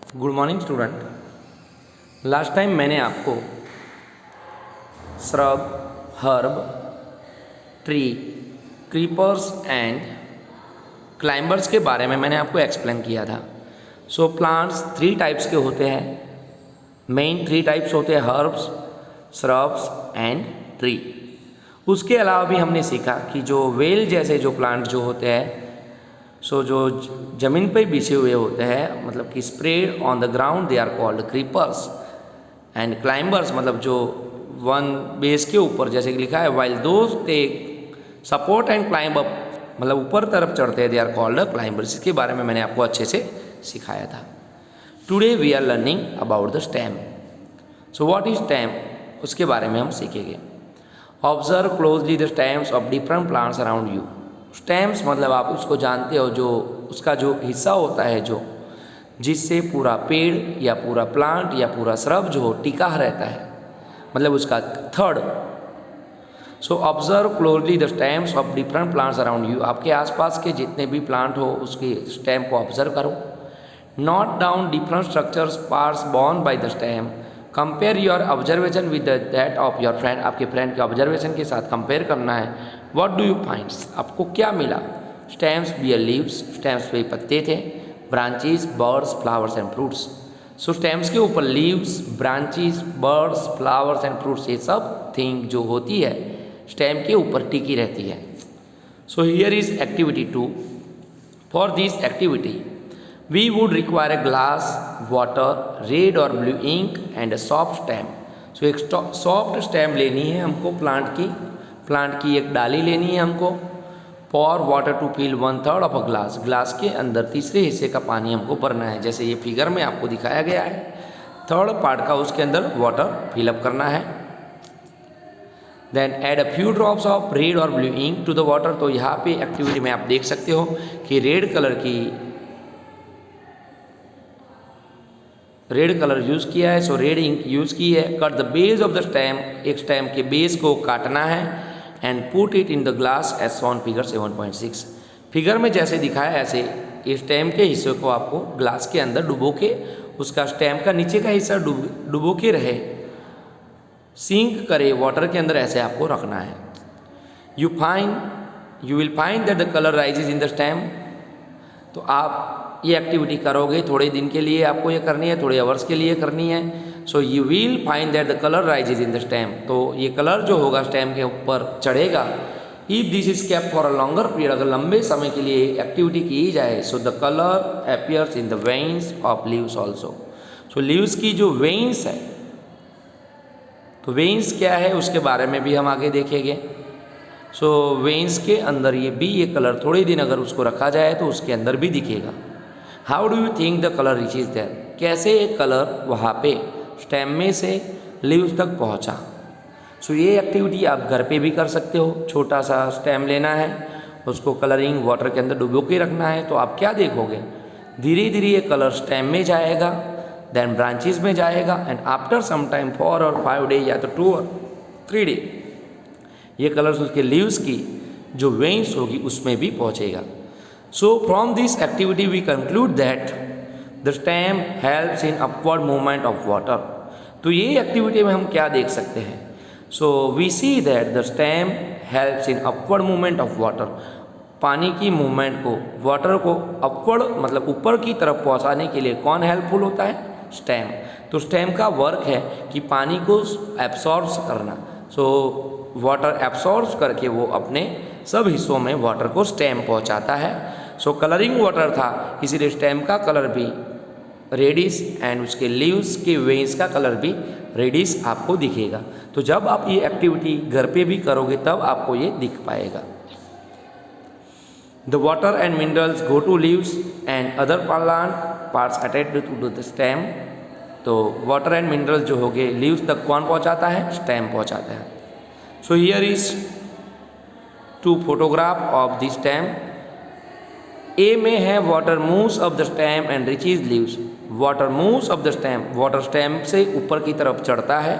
Good morning student. Last time मैंने आपको shrub, herb, tree, creepers and climbers के बारे में मैंने आपको एक्सप्लेन किया था। सो प्लांट्स थ्री टाइप्स के होते हैं, मेन थ्री टाइप्स होते हैं, हर्ब्स, श्रब्स एंड ट्री। उसके अलावा भी हमने सीखा कि जो वेल जैसे जो प्लांट जो होते हैं, सो जो ज़मीन पर बिछे हुए होते हैं, मतलब कि spread on the ground, they are called creepers. And climbers मतलब जो वन बेस के ऊपर, जैसे कि लिखा है, while those take support and climb up, मतलब ऊपर तरफ चढ़ते हैं, दे आर कॉल्ड क्लाइंबर्स। इसके बारे में मैंने आपको अच्छे से सिखाया था। Today we are learning about the stem. So what is stem, उसके बारे में हम सीखेंगे। Observe closely the stems of different plants around you. Stems मतलब आप उसको जानते हो, जो उसका जो हिस्सा होता है, जो जिससे पूरा पेड़ या पूरा प्लांट या पूरा श्रब जो टिका रहता है, मतलब उसका third. So observe closely the stems of different plants around you. आपके आसपास के जितने भी प्लांट हो उसके स्टेम को ऑब्जर्व करो। Note down different structures parts borne by the stem. Compare your observation with that of your friend. आपके फ्रेंड के ऑब्जर्वेशन के साथ कंपेयर करना है। व्हाट डू यू फाइंड, आपको क्या मिला। स्टेम्स बियर लीव्स, स्टेम्स पे पत्ते थे। Branches, birds, flowers and fruits. So stems के ऊपर leaves, branches, birds, flowers and fruits, ये सब थिंग जो होती है स्टेम के ऊपर टिकी रहती है। So here is activity 2। For this activity we would require a glass, water, red or blue ink and a soft stem. So एक सॉफ्ट स्टेम लेनी है हमको, प्लांट की एक डाली लेनी है हमको। pour water to fill 1/3 of a glass, glass के अंदर तीसरे हिस्से का पानी हमको भरना है, जैसे ये फिगर में आपको दिखाया गया है। थर्ड पार्ट का उसके अंदर वाटर फिलअप करना है। Then add a few drops of red और blue ink to the water. तो यहाँ पे एक्टिविटी में आप देख सकते हो कि रेड कलर यूज़ किया है, सो रेड इंक यूज़ की है। Cut the base of the stem, एक स्टेम के बेस को काटना है। And put it in the glass as shown figure 7.6। Figure में जैसे दिखाया ऐसे इस स्टेम के हिस्से को आपको ग्लास के अंदर डुबो के, उसका स्टेम का नीचे का हिस्सा डुबो के रहे, सिंक करे वाटर के अंदर, ऐसे आपको रखना है। You will find that the colour rises in the stem. तो आप ये एक्टिविटी करोगे, थोड़े दिन के लिए आपको ये करनी है, थोड़े आवर्स के लिए करनी है। So you will find that the colour rises in the stem. तो ये कलर जो होगा स्टेम के ऊपर चढ़ेगा। If this is kept for a longer period, अगर लंबे समय के लिए एक्टिविटी की जाए, so the colour appears in the veins of leaves also. So leaves की जो वेन्स है, तो वेन्स क्या है उसके बारे में भी हम आगे देखेंगे। सो वेन्स के अंदर ये कलर थोड़े दिन अगर उसको रखा जाए तो उसके अंदर भी दिखेगा। How do you think the colour reaches there, कैसे एक कलर वहाँ पे स्टेम में से लीव्स तक पहुँचा। सो ये एक्टिविटी आप घर पे भी कर सकते हो। छोटा सा स्टेम लेना है, उसको कलरिंग वाटर के अंदर डुबो के रखना है। तो आप क्या देखोगे, धीरे धीरे ये कलर स्टेम में जाएगा, देन ब्रांचेस में जाएगा, एंड आफ्टर सम टाइम 4 और 5 डे या तो 2 और 3 डे ये कलर्स उसके लीव्स की जो वेन्स होगी उसमें भी पहुँचेगा। So from this activity we conclude that the stem helps in upward movement of water. तो ये एक्टिविटी में हम क्या देख सकते हैं। So we see that the stem helps in upward movement of water. पानी की मूवमेंट को, वाटर को अपवर्ड मतलब ऊपर की तरफ पहुंचाने के लिए कौन हेल्पफुल होता है, स्टेम। तो स्टेम का वर्क है कि पानी को एब्सॉर्ब करना। सो वाटर एब्सॉर्ब करके वो अपने सब हिस्सों में वाटर को स्टेम पहुंचाता है। सो कलरिंग वाटर था, इसीलिए स्टेम का कलर भी रेडिश एंड उसके लीव्स के वेन्स का कलर भी रेडिश आपको दिखेगा। तो जब आप ये एक्टिविटी घर पे भी करोगे तब आपको ये दिख पाएगा। The water and minerals go to leaves and other plant parts attached to the stem. तो वाटर एंड मिनरल्स जो हो गए लीव्स तक कौन पहुंचाता है, स्टेम पहुंचाता है। So here is 2 photograph of the stem. ए में है water moves off the stem and reaches leaves. Water moves off the stem, water stem से ऊपर की तरफ चढ़ता है,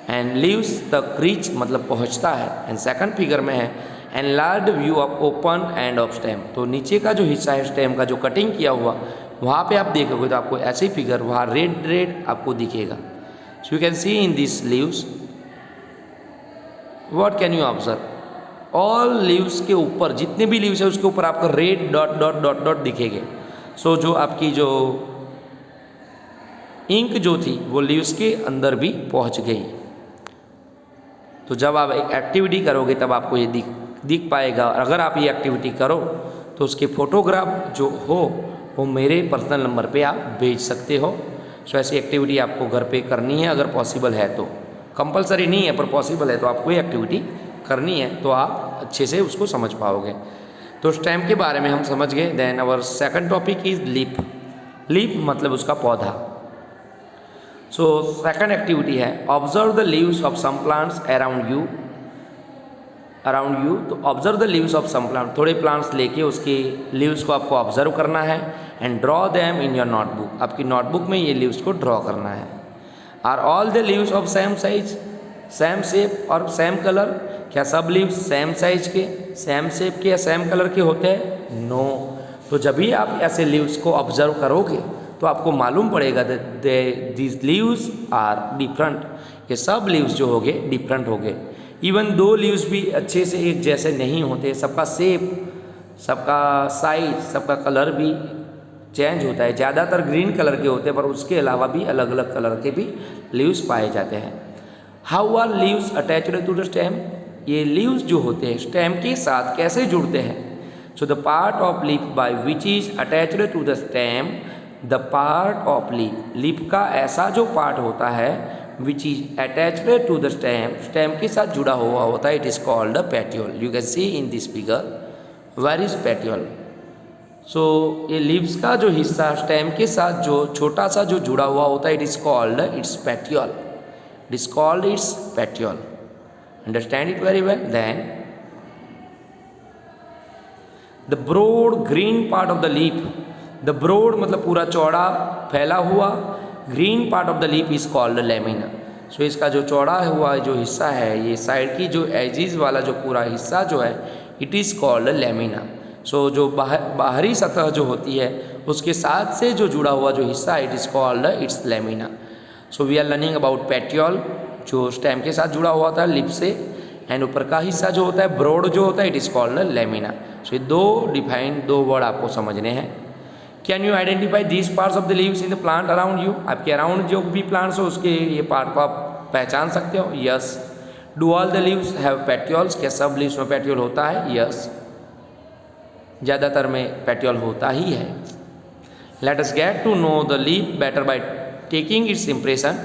एंड लीव्स तक रीच मतलब पहुंचता है। एंड सेकंड फिगर में है enlarged view of open end of stem. तो नीचे का जो हिस्सा है स्टेम का जो कटिंग किया हुआ वहाँ पे आप देखोगे तो आपको ऐसे फिगर वहाँ रेड रेड आपको दिखेगा। सो you can see in this leaves, what can you observe, all leaves के ऊपर जितने भी लीव्स है उसके ऊपर आपको red dot dot dot dot दिखेंगे। सो जो आपकी जो इंक जो थी वो लीव्स के अंदर भी पहुंच गई। तो जब आप एक एक्टिविटी करोगे तब आपको ये दिख पाएगा। अगर आप ये एक्टिविटी करो तो उसके फोटोग्राफ जो हो वो मेरे पर्सनल नंबर पे आप भेज सकते हो। सो ऐसी एक्टिविटी आपको घर पे करनी है, अगर पॉसिबल है तो। कंपलसरी नहीं है पर पॉसिबल है तो आपको ये एक्टिविटी करनी है, तो आप अच्छे से उसको समझ पाओगे। तो स्टेम के बारे में हम समझ गए। Then our second topic is leaf. Leaf मतलब उसका पौधा। सो सेकंड एक्टिविटी है observe the leaves of some plants around you. तो observe the leaves of some plant, थोड़े प्लांट्स लेके उसके लीव्स को आपको ऑब्जर्व करना है। And draw them in your notebook, आपकी नोटबुक में ये लीव्स को ड्रॉ करना है। Are all the leaves of same size, same shape और सेम कलर, क्या सब लीव्स सेम साइज के, सेम शेप के या सेम कलर के होते हैं? नो। तो जब भी आप ऐसे लीव्स को ऑब्जर्व करोगे तो आपको मालूम पड़ेगा दिस लीव्स आर डिफरेंट, ये सब लीव्स जो होंगे डिफरेंट होंगे। इवन दो लीव्स भी अच्छे से एक जैसे नहीं होते, सबका शेप, सबका साइज, सबका कलर भी चेंज होता है। ज़्यादातर ग्रीन कलर के होते हैं पर उसके अलावा भी अलग अलग कलर के भी लीव्स पाए जाते हैं। How are leaves attached to the stem, ये लीव्स जो होते हैं स्टेम के साथ कैसे जुड़ते हैं? So the part of leaf by which is attached to the stem, the part of leaf, leaf का ऐसा जो पार्ट होता है which is attached to the stem, stem के साथ जुड़ा हुआ होता है, it is called petiole. You can see in this figure where is पेट्यूल। सो ये लीव्स का जो हिस्सा स्टेम के साथ जो छोटा सा जो जुड़ा हुआ होता है, it is called its petiole, it is called its petiole. Understand it very well. Then the broad green part of the leaf, the broad मतलब पूरा चौड़ा फैला हुआ, green part of the leaf is called lamina. सो इसका जो चौड़ा हुआ जो हिस्सा है, ये साइड की जो एजिज वाला जो पूरा हिस्सा जो है, इट इज कॉल्ड लेमिना। सो जो बाहरी सतह जो होती है उसके साथ से जो जुड़ा हुआ जो हिस्सा है, it is called its lamina. So we are learning about petiole जो स्टेम के साथ जुड़ा हुआ था लिप से, एंड ऊपर का हिस्सा जो होता है ब्रॉड जो होता है, इट इज कॉल्ड लेमिना। सो ये दो वर्ड आपको समझने हैं। Can you identify these parts of the leaves in the plant around you, आपके अराउंड जो भी प्लांट्स हो उसके ये पार्ट को आप पहचान सकते हो? Yes. Do all the leaves have petioles, क्या सब लीव्स में पेट्यूल होता है? यस, ज़्यादातर में पेट्यूल होता ही है। Let us get to know the leaf better by taking its impression.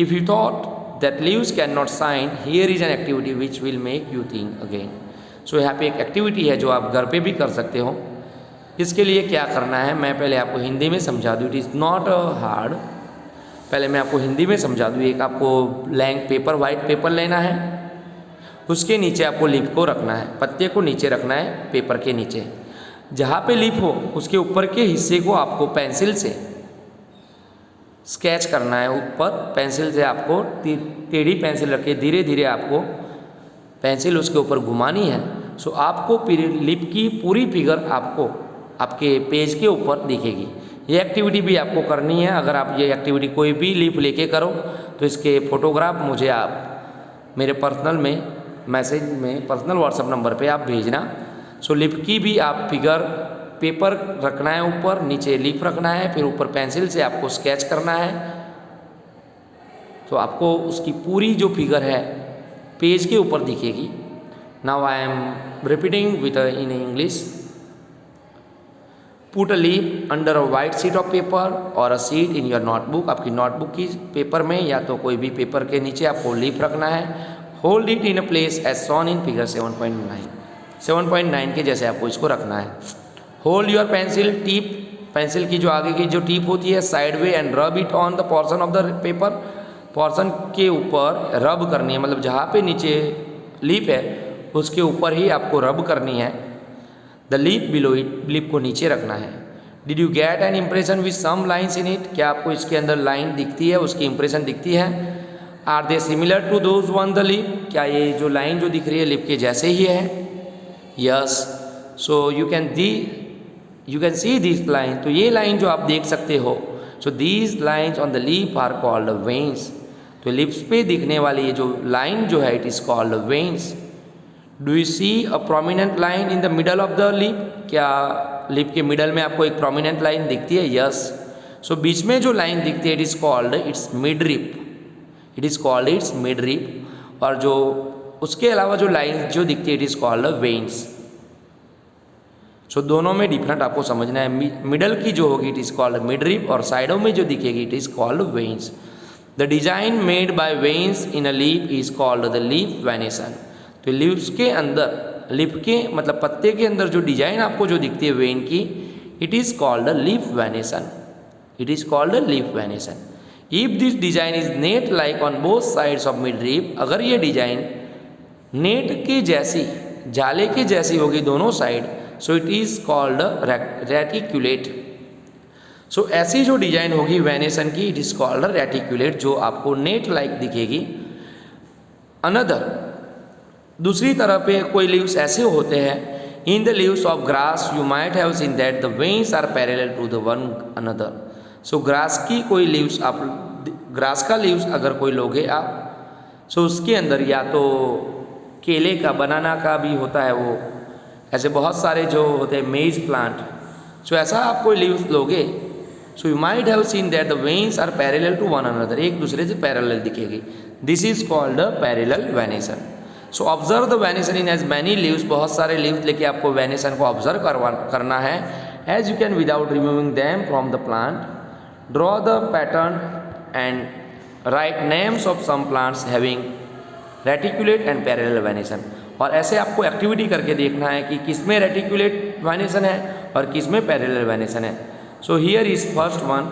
If you thought that leaves cannot shine, here is an activity which will make you think again. So यहाँ पे एक activity है जो आप घर पे भी कर सकते हो। इसके लिए क्या करना है, मैं पहले आपको हिंदी में समझा दूँ। It is not hard. पहले मैं आपको हिंदी में समझा दूँ। एक आपको ब्लैंक पेपर, वाइट पेपर लेना है, उसके नीचे आपको लीफ को रखना है, पत्ते को नीचे रखना है पेपर के नीचे। जहाँ पे लीफ हो उसके ऊपर के हिस्से को आपको पेंसिल से स्केच करना है। ऊपर पेंसिल से आपको टेढ़ी पेंसिल रख के धीरे धीरे आपको पेंसिल उसके ऊपर घुमानी है। सो आपको लिप की पूरी फिगर आपको आपके पेज के ऊपर दिखेगी। ये एक्टिविटी भी आपको करनी है। अगर आप ये एक्टिविटी कोई भी लिप लेके करो तो इसके फोटोग्राफ मुझे आप मेरे पर्सनल में मैसेज में पर्सनल व्हाट्सएप नंबर पे आप भेजना। सो लिप की भी आप फिगर पेपर रखना है, ऊपर नीचे लीफ रखना है, फिर ऊपर पेंसिल से आपको स्केच करना है। तो आपको उसकी पूरी जो फिगर है पेज के ऊपर दिखेगी। Now I am repeating with in English. Put a leaf under a white sheet of paper और a sheet in your notebook, आपकी नोटबुक की पेपर में या तो कोई भी पेपर के नीचे आपको लीफ रखना है। Hold it in a place as shown in figure 7.9, 7.9 के जैसे आपको इसको रखना है। Hold your pencil tip, pencil की जो आगे की जो टिप होती है sideways, and rub it on the portion of the paper, portion के ऊपर रब करनी है, मतलब जहाँ पे नीचे लीप है उसके ऊपर ही आपको रब करनी है। The leaf below it, leaf को नीचे रखना है। Did you get an impression with some lines in it, क्या आपको इसके अंदर लाइन दिखती है, उसकी इम्प्रेशन दिखती है? Are they similar to those on the leaf, क्या ये जो लाइन जो दिख रही है लीप के जैसे ही है? Yes. So you can you can see this line, तो ये लाइन जो आप देख सकते हो, so these lines on the leaf are called veins. तो लिप्स पे दिखने वाली ये जो लाइन जो है it is called veins. Do you see a prominent line in the middle of the leaf? क्या लिप के मिडल में आपको एक प्रोमिनेंट लाइन दिखती है? यस। सो बीच में जो लाइन दिखती है it is called its midrib, it is called its midrib. और जो उसके अलावा जो लाइन जो दिखती है इट इज़ कॉल्ड वेन्स। सो दोनों में डिफरेंट आपको समझना है। मिडल की जो होगी it is called midrib और साइडों में जो दिखेगी it is called veins. The design made by veins in a leaf is called the leaf venation. तो लीव्स के अंदर, लिप के मतलब पत्ते के अंदर जो डिजाइन आपको जो दिखती है वेन की, it is called leaf venation, it is called leaf venation. If this design is net like on both sides of midrib, अगर ये डिजाइन नेट के जैसी, जाले के जैसी होगी दोनों side, so it is called reticulate. सो ऐसी जो डिजाइन होगी वेनेसन की इट इज़ कॉल्ड रेटिकुलेट, जो आपको नेट लाइक दिखेगी। अनदर, दूसरी तरह पे कोई लीव्स ऐसे होते हैं, in the leaves of grass you might have seen that the veins are parallel to the one another. सो ग्रास की कोई लीव्स आप, ग्रास का लीव्स अगर कोई लोगे आप, सो उसके अंदर या तो केले का, बनाना का भी होता है, वो ऐसे बहुत सारे जो होते हैं मेज प्लांट, सो ऐसा आप कोई लीव्स लोगे, so you might have seen that the veins are parallel to one another, एक दूसरे से पैरेलल दिखेगी। This is called parallel venation. So observe the venation in as many leaves, बहुत सारे लीव्स लेके आपको वेनेसन को ऑब्जर्व करना है। As you can without removing them from the plant, draw the pattern and write names of some plants having reticulate and parallel venation. और ऐसे आपको एक्टिविटी करके देखना है कि किस में रेटिकुलेट वेनेसन है और किस में पैरेलल वेनेसन है। So here is first one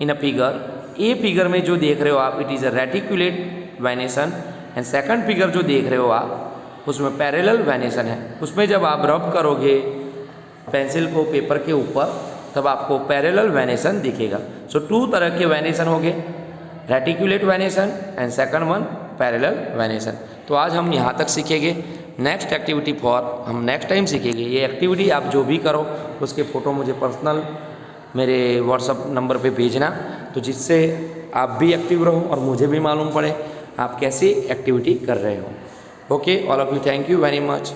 in a figure, A figure में जो देख रहे हो आप it is a reticulate venation, and second figure जो देख रहे हो आप उसमें पैरेलल वेनेसन है। उसमें जब आप रब करोगे पेंसिल को पेपर के ऊपर तब आपको पैरेलल वेनेसन दिखेगा। सो टू तरह के वेनेसन हो गए, reticulate venation and second one parallel venation. तो आज हम यहाँ तक सीखेंगे। नेक्स्ट एक्टिविटी फॉर हम नेक्स्ट टाइम सीखेंगे। ये एक्टिविटी आप जो भी करो उसके फ़ोटो मुझे पर्सनल मेरे व्हाट्सअप नंबर पे भेजना, तो जिससे आप भी एक्टिव रहो और मुझे भी मालूम पड़े आप कैसी एक्टिविटी कर रहे हो। Okay, all of you, thank you very much.